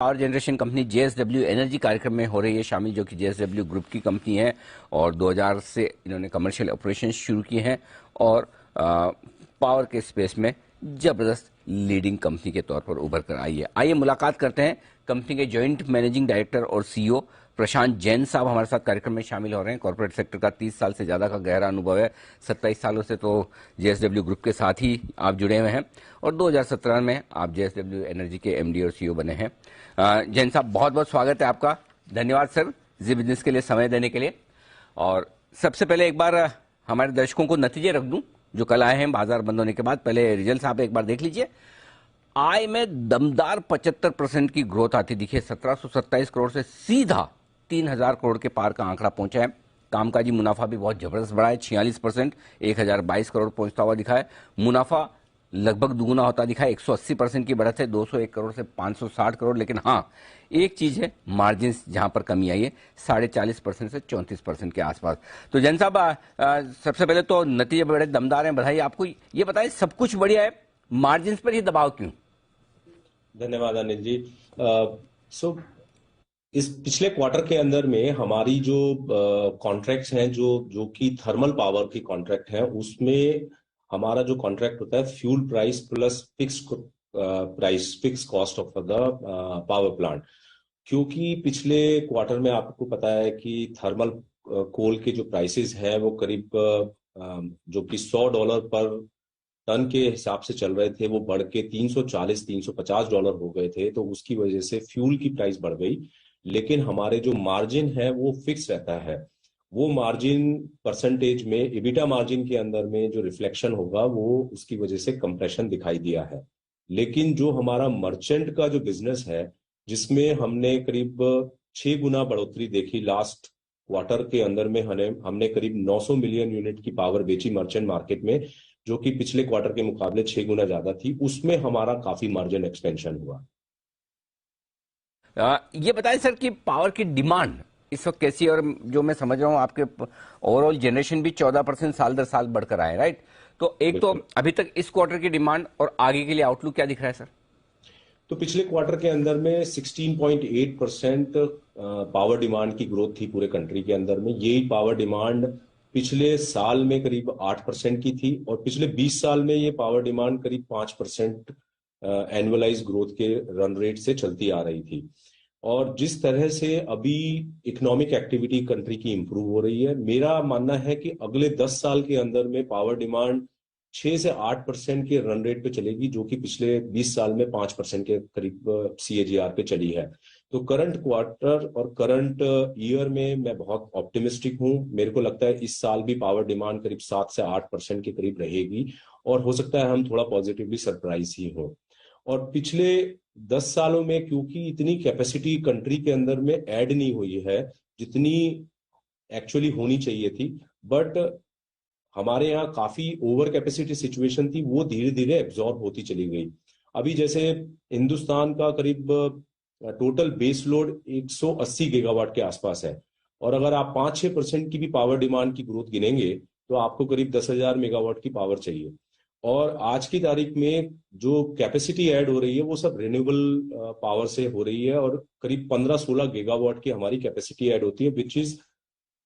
Power generation company JSW energy कार्यक्रम में हो रही है शामिल, जो कि जेएसडब्ल्यू ग्रुप की कंपनी है और 2000 से इन्होंने कमर्शियल ऑपरेशन शुरू किए हैं और पावर के स्पेस में जबरदस्त लीडिंग कंपनी के तौर पर उभर कर आई है। आइए मुलाकात करते हैं कंपनी के जॉइंट मैनेजिंग डायरेक्टर और सीईओ प्रशांत जैन साहब हमारे साथ कार्यक्रम में शामिल हो रहे हैं। कॉर्पोरेट सेक्टर का 30 साल से ज्यादा का गहरा अनुभव है। 27 सालों से तो जेएसडब्ल्यू ग्रुप के साथ ही आप जुड़े हुए हैं और 2017 में आप जेएसडब्ल्यू एनर्जी के एमडी और सीईओ बने हैं। जैन साहब, बहुत बहुत स्वागत है आपका। धन्यवाद सर जी बिजनेस के लिए समय देने के लिए। और सबसे पहले एक बार हमारे दर्शकों को नतीजे रख दूं जो कल आए हैं बाजार बंद होने के बाद। पहले रिजल्ट आप एक बार देख लीजिए। आय में दमदार 75% की ग्रोथ आती दिखी। 1727 करोड़ से सीधा 3000 करोड़ के पार का आंकड़ा पहुंचा है। कामकाजी मुनाफा भी बहुत जबरदस्त बढ़ा है, 46%, 1022 करोड़ पहुंचता हुआ दिखा है। मुनाफा लगभग दुगुना होता दिखा है, 180% की बढ़त है, 201 करोड़ से 560 करोड़। लेकिन हाँ, एक चीज है, मार्जिन जहां पर कमी आई है, 40.5% से 34% के आसपास। तो जैन साहब, सबसे पहले तो नतीजे बड़े दमदार हैं, बधाई आपको। ये बताएं, सब कुछ बढ़िया है, मार्जिन पर ही दबाव क्यों? धन्यवाद अनिल जी। इस पिछले क्वार्टर के अंदर में हमारी जो कॉन्ट्रैक्ट्स हैं जो कि थर्मल पावर की कॉन्ट्रैक्ट है, उसमें हमारा जो कॉन्ट्रैक्ट होता है fuel price plus fix cost of the power plant. क्योंकि पिछले क्वार्टर में आपको पता है कि थर्मल कोल के जो प्राइसेस हैं वो करीब जो कि $100 पर टन के हिसाब से चल रहे थे, वो बढ़ के 340-350 डॉलर हो गए थे। तो उसकी वजह से फ्यूल की प्राइस बढ़ गई, लेकिन हमारे जो मार्जिन है वो फिक्स रहता है। वो मार्जिन परसेंटेज में, इबिटा मार्जिन के अंदर में जो रिफ्लेक्शन होगा वो उसकी वजह से कंप्रेशन दिखाई दिया है। लेकिन जो हमारा मर्चेंट का जो बिजनेस है, जिसमें हमने करीब 6 गुना बढ़ोतरी देखी लास्ट क्वार्टर के अंदर में, हमने करीब 900 मिलियन यूनिट की पावर बेची मर्चेंट मार्केट में, जो कि पिछले क्वार्टर के मुकाबले 6 गुना ज्यादा थी। उसमें हमारा काफी मार्जिन एक्सपेंशन हुआ। ये बताएं सर कि पावर की डिमांड इस वक्त कैसी है? और जो मैं समझ रहा हूं, आपके ओवरऑल जनरेशन भी 14% साल दर साल बढ़कर आए, राइट? तो एक तो अभी तक इस क्वार्टर की डिमांड और आगे के लिए आउटलुक क्या दिख रहा है सर? तो पिछले क्वार्टर के अंदर में 16.8% पावर डिमांड की ग्रोथ थी पूरे कंट्री के अंदर में। यही पावर डिमांड पिछले साल में करीब 8% की थी और पिछले 20 साल में ये पावर डिमांड करीब 5% एनुअलाइज ग्रोथ के रन रेट से चलती आ रही थी। और जिस तरह से अभी इकोनॉमिक एक्टिविटी कंट्री की इंप्रूव हो रही है, मेरा मानना है कि अगले 10 साल के अंदर में पावर डिमांड 6 से 8% के रन रेट पे चलेगी, जो कि पिछले 20 साल में 5% के करीब CAGR पे चली है। तो करंट क्वार्टर और करंट ईयर में मैं बहुत ऑप्टिमिस्टिक हूं। मेरे को लगता है इस साल भी पावर डिमांड करीब 7 से 8% के करीब रहेगी और हो सकता है हम थोड़ा पॉजिटिवली सरप्राइज ही हो। और पिछले 10 सालों में क्योंकि इतनी कैपेसिटी कंट्री के अंदर में ऐड नहीं हुई है जितनी एक्चुअली होनी चाहिए थी, बट हमारे यहाँ काफी ओवर कैपेसिटी सिचुएशन थी, वो धीरे धीरे एब्जॉर्ब होती चली गई। अभी जैसे हिंदुस्तान का करीब टोटल बेस लोड 180 गीगावाट के आसपास है, और अगर आप 5-6% की भी पावर डिमांड की ग्रोथ गिनेंगे तो आपको करीब 10,000 मेगावाट की पावर चाहिए। और आज की तारीख में जो कैपेसिटी ऐड हो रही है वो सब रिन्यूएबल पावर से हो रही है, और करीब 15-16 गीगावाट की हमारी कैपेसिटी ऐड होती है, विच इज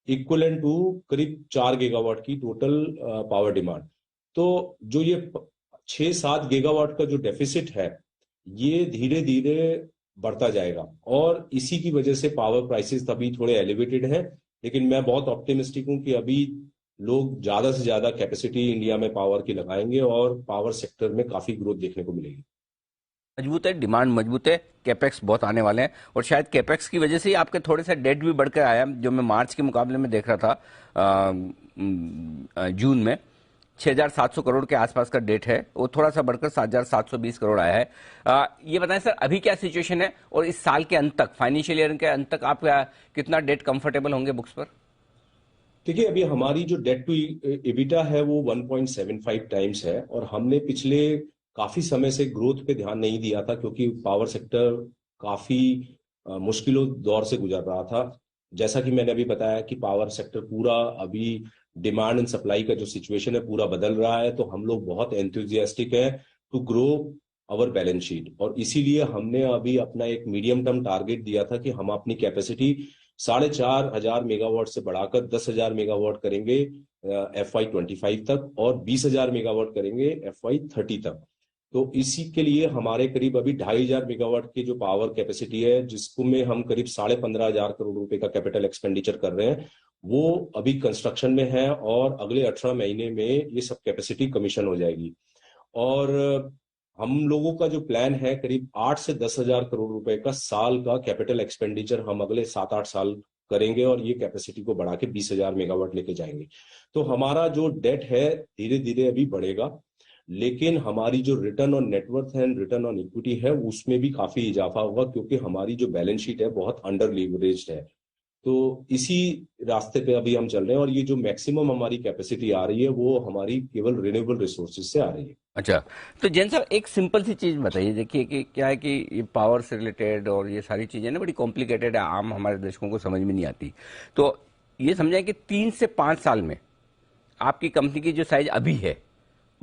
इक्वलेंट टू करीब 4 गीगावाट की टोटल पावर डिमांड। तो जो ये 6-7 गीगावाट का जो डेफिसिट है, ये धीरे धीरे बढ़ता जाएगा और इसी की वजह से पावर प्राइसेस तभी थोड़े एलिवेटेड हैं। लेकिन मैं बहुत ऑप्टिमिस्टिक हूं कि अभी लोग ज्यादा से ज्यादा कैपेसिटी इंडिया में पावर की लगाएंगे और पावर सेक्टर में काफी ग्रोथ देखने को मिलेगी। मजबूत है, डिमांड मजबूत है, कैपेक्स बहुत आने वाले हैं और शायद कैपेक्स की वजह से ही आपके थोड़े सा डेट भी बढ़कर आया। जो मैं मार्च के मुकाबले में देख रहा था, जून में 6,700 करोड़ के आसपास का डेट है, वो थोड़ा सा बढ़कर 7,720 करोड़ आया है। ये बताएं सर, अभी क्या सिचुएशन है और इस साल के अंत तक, फाइनेंशियल ईयर के अंत तक आप कितना डेट कंफर्टेबल होंगे बुक्स पर? देखिए, अभी हमारी जो डेट टू इबिटा है वो 1.75 टाइम्स है, और हमने पिछले काफी समय से ग्रोथ पे ध्यान नहीं दिया था क्योंकि पावर सेक्टर काफी मुश्किलों दौर से गुजर रहा था। जैसा कि मैंने अभी बताया कि पावर सेक्टर पूरा अभी डिमांड एंड सप्लाई का जो सिचुएशन है पूरा बदल रहा है, तो हम लोग बहुत एंथुजियास्टिक है to grow our balance sheet. और इसीलिए हमने अभी अपना एक मीडियम टर्म टारगेट दिया था कि हम अपनी कैपेसिटी 4,500 मेगावाट से बढ़ाकर 10,000 मेगावाट करेंगे FY25 तक, और 20,000 मेगावाट करेंगे FY30 तक। तो इसी के लिए हमारे करीब अभी 2,500 मेगावाट की जो पावर कैपेसिटी है, जिसको में हम करीब 15,500 करोड़ रुपए का कैपिटल एक्सपेंडिचर कर रहे हैं, वो अभी कंस्ट्रक्शन में है और अगले 18 महीने में ये सब कैपेसिटी कमीशन हो जाएगी। और हम लोगों का जो प्लान है, करीब 8 से 10,000 करोड़ रुपए का साल का कैपिटल एक्सपेंडिचर हम अगले 7-8 साल करेंगे, और ये कैपेसिटी को बढ़ा के 20,000 मेगावाट लेके जाएंगे। तो हमारा जो डेट है धीरे धीरे अभी बढ़ेगा, लेकिन हमारी जो रिटर्न ऑन नेटवर्थ है, रिटर्न ऑन इक्विटी है, उसमें भी काफी इजाफा होगा, क्योंकि हमारी जो बैलेंस शीट है बहुत अंडर लीवरेज्ड है। तो इसी रास्ते पे अभी हम चल रहे हैं, और ये जो मैक्सिमम हमारी कैपेसिटी आ रही है वो हमारी केवल रिन्यूएबल रिसोर्सेज से आ रही है। अच्छा, तो जैन साहब एक सिंपल सी चीज बताइए। देखिए कि क्या है कि ये पावर से रिलेटेड और ये सारी चीजें ना बड़ी कॉम्प्लिकेटेड है, आम हमारे दर्शकों को समझ में नहीं आती। तो ये समझाएं कि 3 से 5 साल में आपकी कंपनी की जो साइज अभी है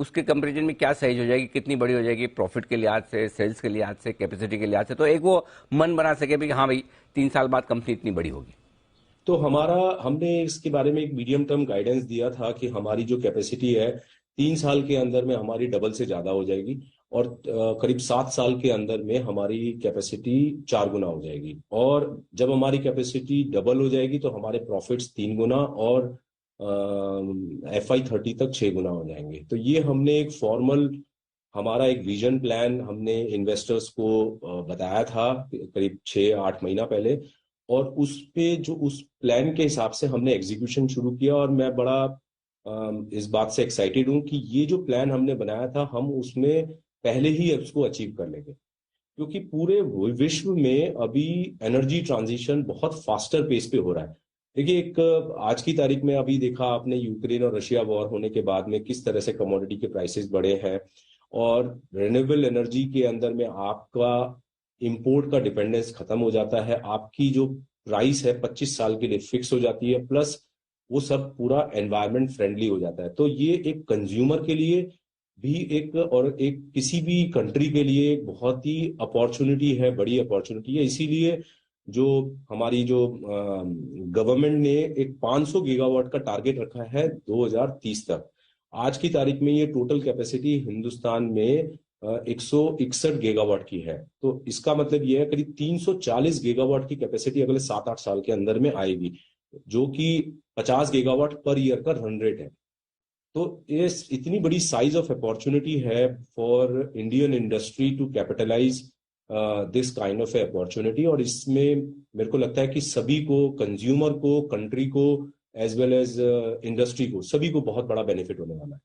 उसके कंपेरिजन में क्या साइज हो जाएगी, कितनी बड़ी हो जाएगी, प्रॉफिट के लिहाज से, सेल्स के लिहाज से, कैपेसिटी के लिहाज से, तो एक वो मन बना सके भी हाँ भाई 3 साल बाद कंपनी इतनी बड़ी होगी। तो हमने इसके बारे में एक मीडियम टर्म गाइडेंस दिया था कि हमारी जो कैपेसिटी है 3 साल के अंदर में हमारी डबल से ज्यादा हो जाएगी, और करीब 7 साल के अंदर में हमारी कैपेसिटी 4 गुना हो जाएगी। और जब हमारी कैपेसिटी डबल हो जाएगी तो हमारे प्रॉफिट्स 3 गुना, और FY30 तक 6 गुना हो जाएंगे। तो ये हमने एक फॉर्मल, हमारा एक विजन प्लान हमने इन्वेस्टर्स को बताया था करीब 6-8 महीना पहले, और उस पे जो उस प्लान के हिसाब से हमने एग्जीक्यूशन शुरू किया। और मैं बड़ा इस बात से एक्साइटेड हूं कि ये जो प्लान हमने बनाया था हम उसमें पहले ही उसको अचीव कर लेंगे, क्योंकि पूरे विश्व में अभी एनर्जी ट्रांजिशन बहुत फास्टर पेस पे हो रहा है। देखिए, एक आज की तारीख में अभी देखा आपने यूक्रेन और रशिया वॉर होने के बाद में किस तरह से कमोडिटी के प्राइसेस बढ़े हैं, और रिन्यूएबल एनर्जी के अंदर में आपका इंपोर्ट का डिपेंडेंस खत्म हो जाता है, आपकी जो प्राइस है 25 साल के लिए फिक्स हो जाती है, प्लस वो सब पूरा एनवायरमेंट फ्रेंडली हो जाता है। तो ये एक कंज्यूमर के लिए भी एक, और एक किसी भी कंट्री के लिए एक बहुत ही अपॉर्चुनिटी है, बड़ी अपॉर्चुनिटी है। इसीलिए जो हमारी जो गवर्नमेंट ने एक 500 गीगावाट का टारगेट रखा है 2030 तक। आज की तारीख में ये टोटल कैपेसिटी हिंदुस्तान में 161 गीगावाट की है। तो इसका मतलब ये है करीब 340 गीगावाट की कैपेसिटी अगले 7-8 साल के अंदर में आएगी, जो कि 50 गीगावाट पर ईयर का रन रेट है। तो ये इतनी बड़ी साइज ऑफ अपॉर्चुनिटी है for Indian industry to capitalise this kind of opportunity. और इसमें मेरे को लगता है कि सभी को, कंज्यूमर को, कंट्री को, एज वेल एज इंडस्ट्री को, सभी को बहुत बड़ा बेनिफिट होने वाला है।